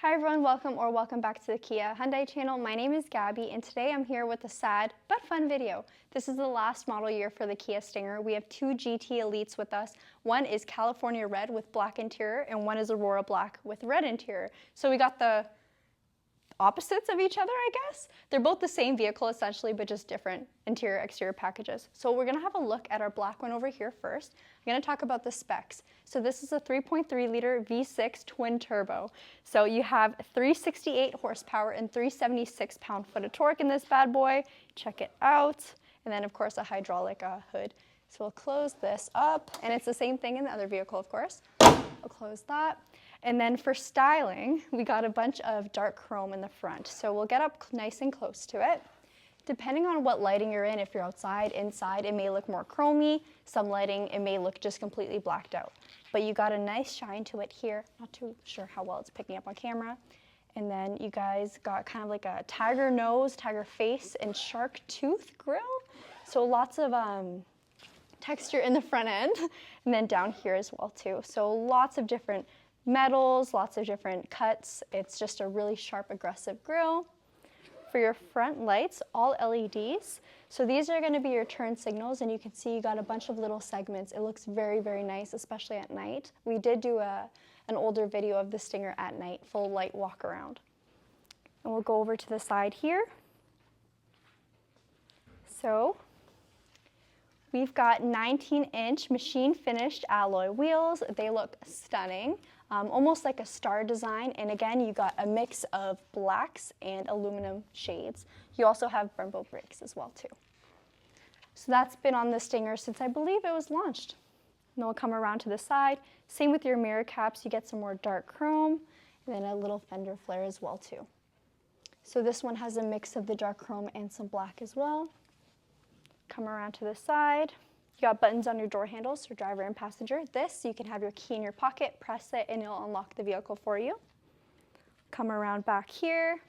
Hi everyone, welcome back to the Kia Hyundai channel. My name is Gabby and today I'm here with a sad but fun video. This is the last model year for the Kia Stinger. We have two GT Elites with us. One is California Red with black interior and one is Aurora Black with red interior. So we got the opposites of each other, I guess. They're both the same vehicle essentially, but just different interior exterior packages. So we're gonna have a look at our black one over here first. I'm gonna talk about the specs. So this is a 3.3 liter V6 twin turbo. So you have 368 horsepower and 376 pound-foot of torque in this bad boy. Check it out. And then of course a hydraulic hood. So we'll close this up, and it's the same thing in the other vehicle, of course. I'll close that. And then for styling, we got a bunch of dark chrome in the front. So we'll get up nice and close to it. Depending on what lighting you're in, if you're outside, inside, it may look more chromy. Some lighting, it may look just completely blacked out. But you got a nice shine to it here. Not too sure how well it's picking up on camera. And then you guys got kind of like a tiger nose, tiger face, and shark tooth grille. So lots of texture in the front end. And then down here as well too. So lots of different metals, lots of different cuts. It's just a really sharp, aggressive grille. For your front lights, all LEDs. So these are going to be your turn signals, and you can see you got a bunch of little segments. It looks very, very nice, especially at night. We did do an older video of the Stinger at night, full light walk around. And we'll go over to the side here. So we've got 19-inch machine finished alloy wheels. They look stunning. Almost like a star design, and again you got a mix of blacks and aluminum shades. You also have Brembo brakes as well too. So that's been on the Stinger since I believe it was launched. And then we'll come around to the side. Same with your mirror caps, you get some more dark chrome and then a little fender flare as well too. So this one has a mix of the dark chrome and some black as well. Come around to the side. You got buttons on your door handles for driver and passenger. This, you can have your key in your pocket, press it, and it'll unlock the vehicle for you. Come around back here. And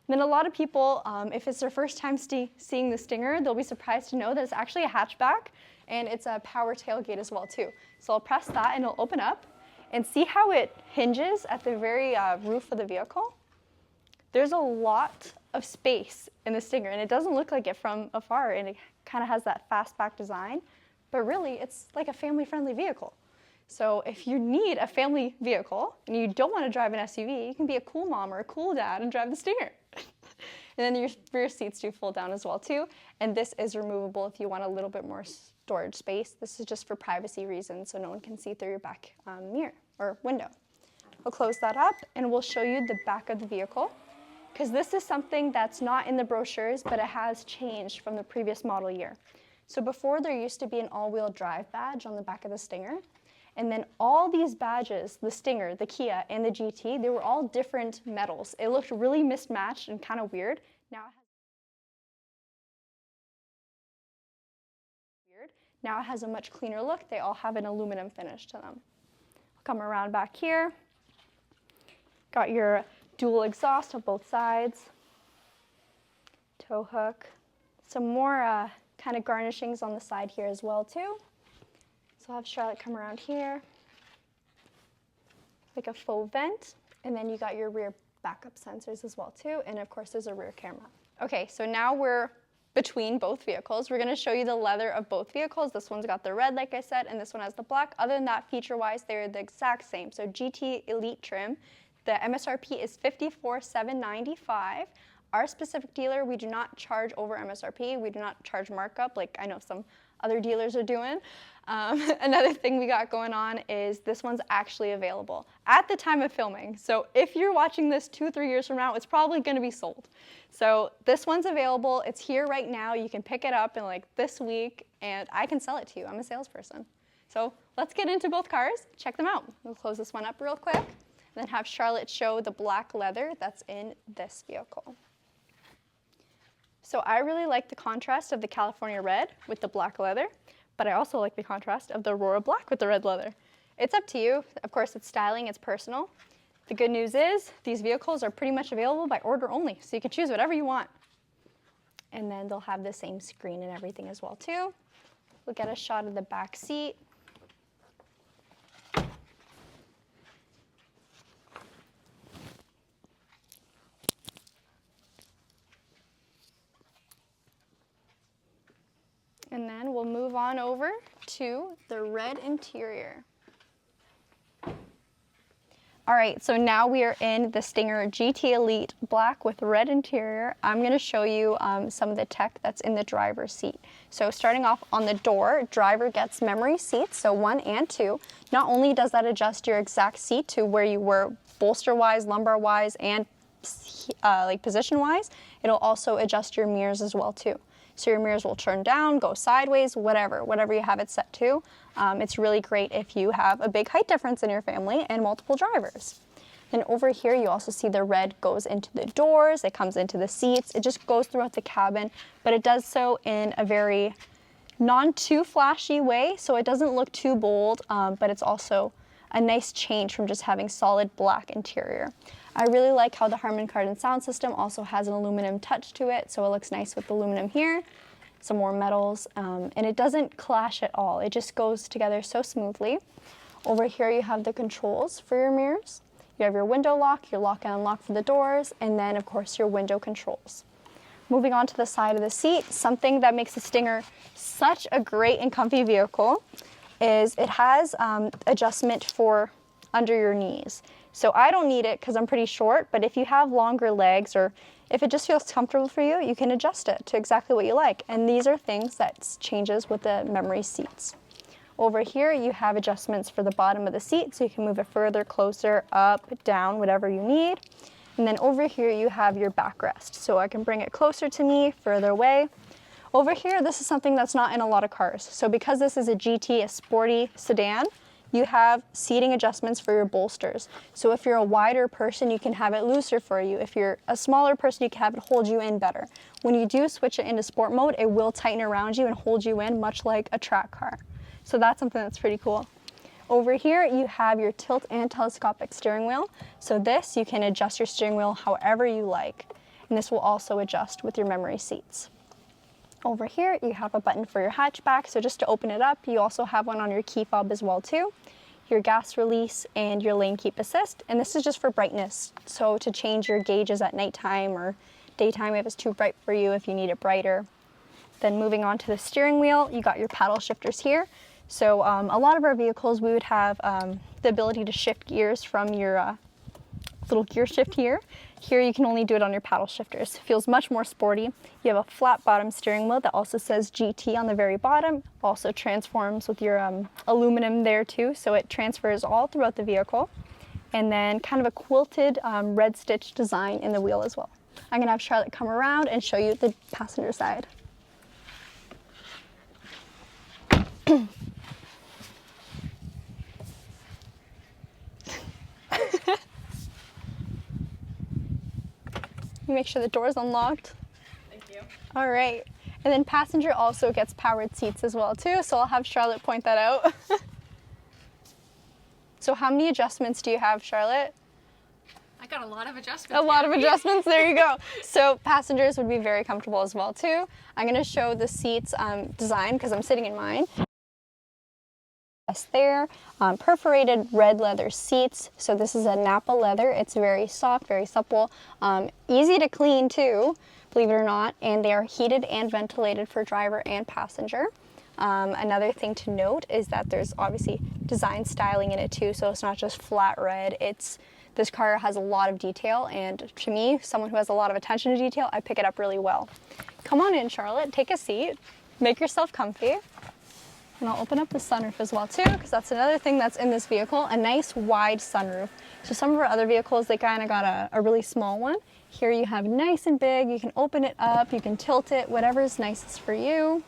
then a lot of people, if it's their first time seeing the Stinger, they'll be surprised to know that it's actually a hatchback, and it's a power tailgate as well too. So I'll press that and it'll open up, and see how it hinges at the very roof of the vehicle? There's a lot of space in the Stinger, and it doesn't look like it from afar, and it kind of has that fastback design, but really it's like a family-friendly vehicle. So if you need a family vehicle and you don't want to drive an SUV, you can be a cool mom or a cool dad and drive the Stinger. And then your rear seats do fold down as well too, and this is removable if you want a little bit more storage space. This is just for privacy reasons, so no one can see through your back mirror or window. We'll close that up and we'll show you the back of the vehicle, because this is something that's not in the brochures, but it has changed from the previous model year. So before, there used to be an all-wheel drive badge on the back of the Stinger, and then all these badges, the Stinger, the Kia, and the GT, they were all different metals. It looked really mismatched and kind of weird. Now it has a much cleaner look. They all have an aluminum finish to them. I'll come around back here. Got your dual exhaust on both sides, tow hook, some more kind of garnishings on the side here as well too. So I'll have Charlotte come around here, like a faux vent, and then you got your rear backup sensors as well too, and of course there's a rear camera. Okay, so now we're between both vehicles. We're going to show you the leather of both vehicles. This one's got the red, like I said, and this one has the black. Other than that, feature-wise, they're the exact same. So GT Elite trim. The MSRP is $54,795. Our specific dealer, we do not charge over MSRP. We do not charge markup like I know some other dealers are doing. Another thing we got going on is this one's actually available at the time of filming. So if you're watching this 2-3 years from now, it's probably going to be sold. So this one's available. It's here right now. You can pick it up in like this week, and I can sell it to you. I'm a salesperson. So let's get into both cars. Check them out. We'll close this one up real quick. Then have Charlotte show the black leather that's in this vehicle. So I really like the contrast of the California Red with the black leather, but I also like the contrast of the Aurora Black with the red leather. It's up to you. Of course, it's styling, it's personal. The good news is these vehicles are pretty much available by order only, so you can choose whatever you want. And then they'll have the same screen and everything as well too. We'll get a shot of the back seat. on over to the red interior. All right, so now we are in the Stinger GT Elite Black with red interior. I'm gonna show you some of the tech that's in the driver's seat. So starting off on the door, driver gets memory seats, so 1 and 2. Not only does that adjust your exact seat to where you were bolster-wise, lumbar-wise, and like position-wise, it'll also adjust your mirrors as well too. So your mirrors will turn down, go sideways, whatever you have it set to. It's really great if you have a big height difference in your family and multiple drivers. Then over here, you also see the red goes into the doors, it comes into the seats, it just goes throughout the cabin, but it does so in a very non-too flashy way, so it doesn't look too bold, but it's also a nice change from just having solid black interior. I really like how the Harman Kardon sound system also has an aluminum touch to it, so it looks nice with the aluminum here, some more metals, and it doesn't clash at all. It just goes together so smoothly. Over here you have the controls for your mirrors. You have your window lock, your lock and unlock for the doors, and then of course your window controls. Moving on to the side of the seat, something that makes the Stinger such a great and comfy vehicle is it has adjustment for under your knees. So I don't need it because I'm pretty short, but if you have longer legs or if it just feels comfortable for you, you can adjust it to exactly what you like. And these are things that changes with the memory seats. Over here, you have adjustments for the bottom of the seat, so you can move it further, closer, up, down, whatever you need. And then over here, you have your backrest. So I can bring it closer to me, further away. Over here, this is something that's not in a lot of cars. So because this is a GT, a sporty sedan, you have seating adjustments for your bolsters. So if you're a wider person, you can have it looser for you. If you're a smaller person, you can have it hold you in better. When you do switch it into sport mode, it will tighten around you and hold you in, much like a track car. So that's something that's pretty cool. Over here, you have your tilt and telescopic steering wheel. So this, you can adjust your steering wheel however you like. And this will also adjust with your memory seats. Over here, you have a button for your hatchback. So just to open it up, you also have one on your key fob as well too. Your gas release and your lane keep assist. And this is just for brightness. So to change your gauges at nighttime or daytime if it's too bright for you, if you need it brighter. Then moving on to the steering wheel, you got your paddle shifters here. So a lot of our vehicles, we would have the ability to shift gears from your little gear shift here. Here you can only do it on your paddle shifters. It feels much more sporty. You have a flat bottom steering wheel that also says GT on the very bottom. Also transforms with your aluminum there too, so it transfers all throughout the vehicle. And then kind of a quilted red stitch design in the wheel as well. I'm gonna have Charlotte come around and show you the passenger side. Make sure the door is unlocked. Thank you. All right. And then passenger also gets powered seats as well too, so I'll have Charlotte point that out. So how many adjustments do you have, Charlotte? I got a lot of adjustments. A lot of adjustments, there you go. So passengers would be very comfortable as well too. I'm gonna show the seats design because I'm sitting in mine. There, perforated red leather seats. So this is a Napa leather. It's very soft, very supple, easy to clean too, believe it or not, and they are heated and ventilated for driver and passenger. Another thing to note is that there's obviously design styling in it too, so it's not just flat red. This car has a lot of detail, and to me, someone who has a lot of attention to detail, I pick it up really well. Come on in, Charlotte, take a seat, make yourself comfy. And I'll open up the sunroof as well too, because that's another thing that's in this vehicle, a nice wide sunroof. So some of our other vehicles, they kind of got a really small one. Here you have nice and big, you can open it up, you can tilt it, whatever is nicest for you.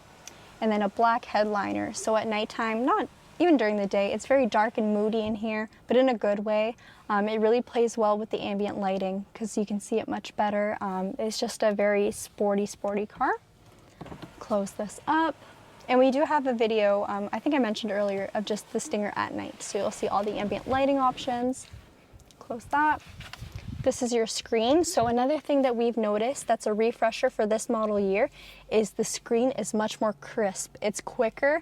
And then a black headliner. So at nighttime, not even during the day, it's very dark and moody in here, but in a good way. It really plays well with the ambient lighting because you can see it much better. It's just a very sporty car. Close this up. And we do have a video, I think I mentioned earlier, of just the Stinger at night. So you'll see all the ambient lighting options. Close that. This is your screen. So another thing that we've noticed that's a refresher for this model year is the screen is much more crisp. It's quicker.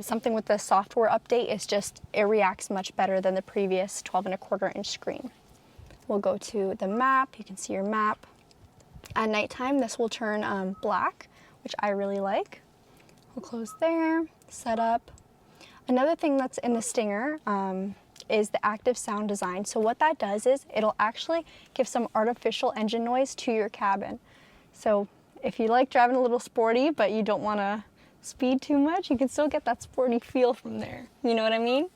Something with the software update is just, it reacts much better than the previous 12.25-inch screen. We'll go to the map. You can see your map. At nighttime, this will turn black, which I really like. We'll close there, set up. Another thing that's in the Stinger is the active sound design. So what that does is it'll actually give some artificial engine noise to your cabin. So if you like driving a little sporty, but you don't want to speed too much, you can still get that sporty feel from there. You know what I mean?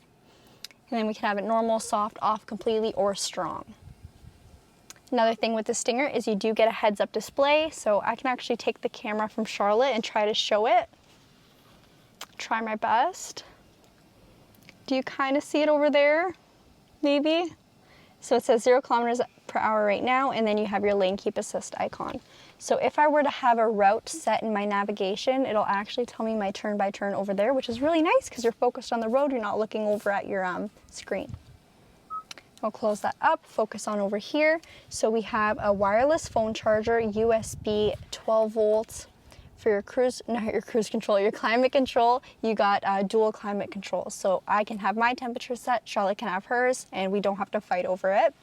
And then we can have it normal, soft, off completely, or strong. Another thing with the Stinger is you do get a heads-up display, so I can actually take the camera from Charlotte and try to show it. Try my best. Do you kind of see it over there? Maybe? So it says 0 kilometers per hour right now, and then you have your lane keep assist icon. So if I were to have a route set in my navigation, it'll actually tell me my turn by turn over there, which is really nice because you're focused on the road, you're not looking over at your screen. I'll close that up, focus on over here. So we have a wireless phone charger, USB 12 volts. For your cruise control, your climate control, you got dual climate control. So I can have my temperature set, Charlotte can have hers, and we don't have to fight over it.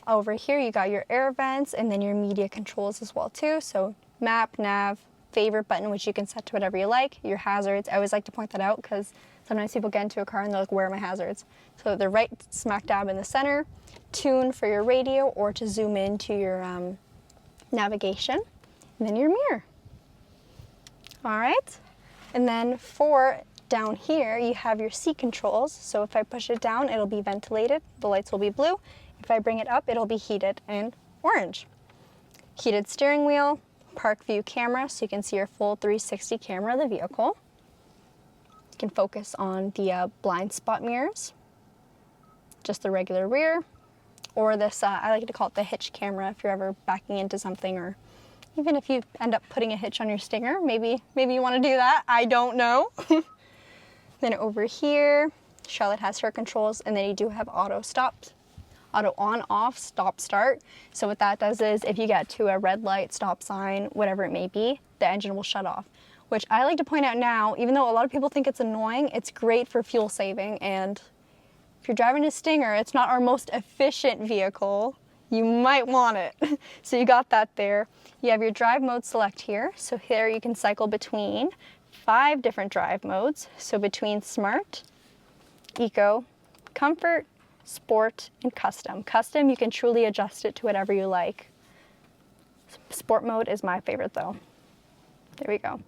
Over here, you got your air vents and then your media controls as well too. So map, nav, favorite button, which you can set to whatever you like. Your hazards, I always like to point that out because sometimes people get into a car and they're like, where are my hazards? So they're right smack dab in the center. Tune for your radio or to zoom into your navigation. And then your mirror. All right, and then for down here, you have your seat controls. So if I push it down, it'll be ventilated. The lights will be blue. If I bring it up, it'll be heated and orange. Heated steering wheel, park view camera, so you can see your full 360 camera of the vehicle. You can focus on the blind spot mirrors, just the regular rear, or this, I like to call it the hitch camera if you're ever backing into something, or even if you end up putting a hitch on your Stinger, maybe you want to do that. I don't know. Then over here, Charlotte has her controls, and then you do have auto on, off, stop, start. So what that does is if you get to a red light, stop sign, whatever it may be, the engine will shut off. Which I like to point out now, even though a lot of people think it's annoying, it's great for fuel saving. And if you're driving a Stinger, it's not our most efficient vehicle. You might want it. So you got that there. You have your drive mode select here. So here you can cycle between 5 different drive modes. So between Smart, Eco, Comfort, Sport, and Custom. Custom, you can truly adjust it to whatever you like. Sport mode is my favorite though. There we go.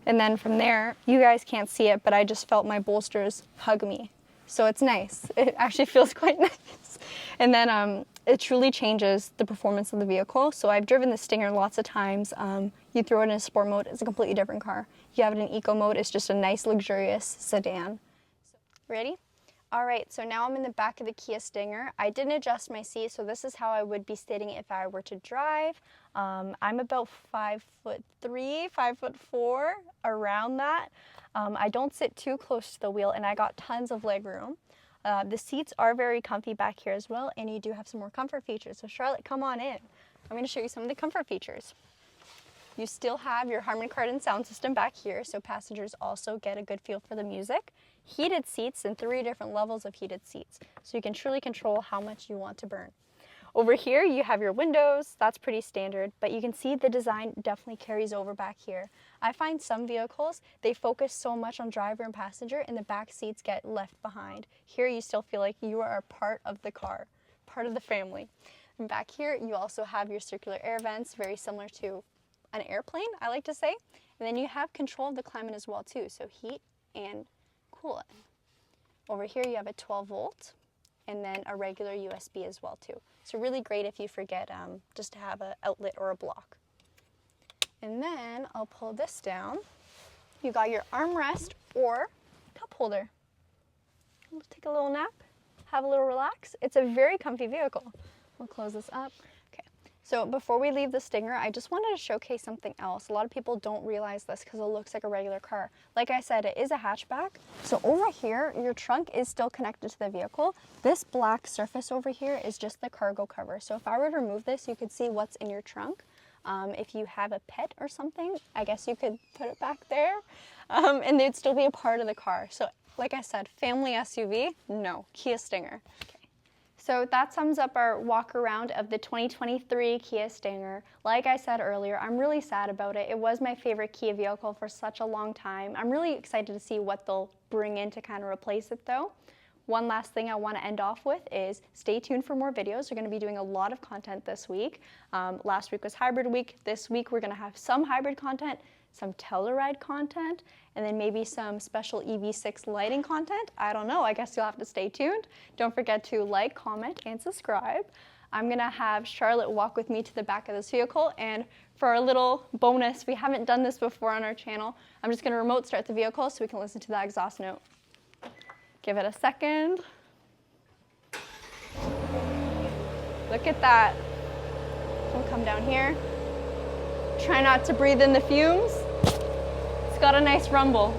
And then from there, you guys can't see it, but I just felt my bolsters hug me. So it's nice. It actually feels quite nice. And then it truly changes the performance of the vehicle. So I've driven the Stinger lots of times. You throw it in a sport mode, it's a completely different car. You have it in eco mode, it's just a nice, luxurious sedan. Ready? All right, so now I'm in the back of the Kia Stinger. I didn't adjust my seat, so this is how I would be sitting if I were to drive. I'm about 5'3", 5'4", around that. I don't sit too close to the wheel, and I got tons of leg room. The seats are very comfy back here as well, and you do have some more comfort features. So Charlotte, come on in. I'm going to show you some of the comfort features. You still have your Harman Kardon sound system back here, so passengers also get a good feel for the music. Heated seats and 3 different levels of heated seats, so you can truly control how much you want to burn. Over here, you have your windows. That's pretty standard, but you can see the design definitely carries over back here. I find some vehicles, they focus so much on driver and passenger, and the back seats get left behind. Here, you still feel like you are a part of the car, part of the family. And back here, you also have your circular air vents, very similar to an airplane, I like to say. And then you have control of the climate as well too, so heat and cool it. Over here, you have a 12 volt. And then a regular USB as well too. So really great if you forget just to have an outlet or a block. And then I'll pull this down. You got your armrest or cup holder. Let's take a little nap, have a little relax. It's a very comfy vehicle. We'll close this up. Okay. So before we leave the Stinger, I just wanted to showcase something else. A lot of people don't realize this because it looks like a regular car. Like I said, it is a hatchback. So over here, your trunk is still connected to the vehicle. This black surface over here is just the cargo cover. So if I were to remove this, you could see what's in your trunk. If you have a pet or something, I guess you could put it back there and they'd still be a part of the car. So like I said, family SUV, no, Kia Stinger. Okay. So that sums up our walk around of the 2023 Kia Stinger. Like I said earlier, I'm really sad about it. It was my favorite Kia vehicle for such a long time. I'm really excited to see what they'll bring in to kind of replace it though. One last thing I want to end off with is stay tuned for more videos. We're going to be doing a lot of content this week. Last week was hybrid week. This week we're going to have some hybrid content, some Telluride content, and then maybe some special EV6 lighting content. I don't know. I guess you'll have to stay tuned. Don't forget to like, comment, and subscribe. I'm going to have Charlotte walk with me to the back of this vehicle, and for a little bonus, we haven't done this before on our channel, I'm just going to remote start the vehicle so we can listen to that exhaust note. Give it a second. Look at that. We'll come down here. Try not to breathe in the fumes. It's got a nice rumble.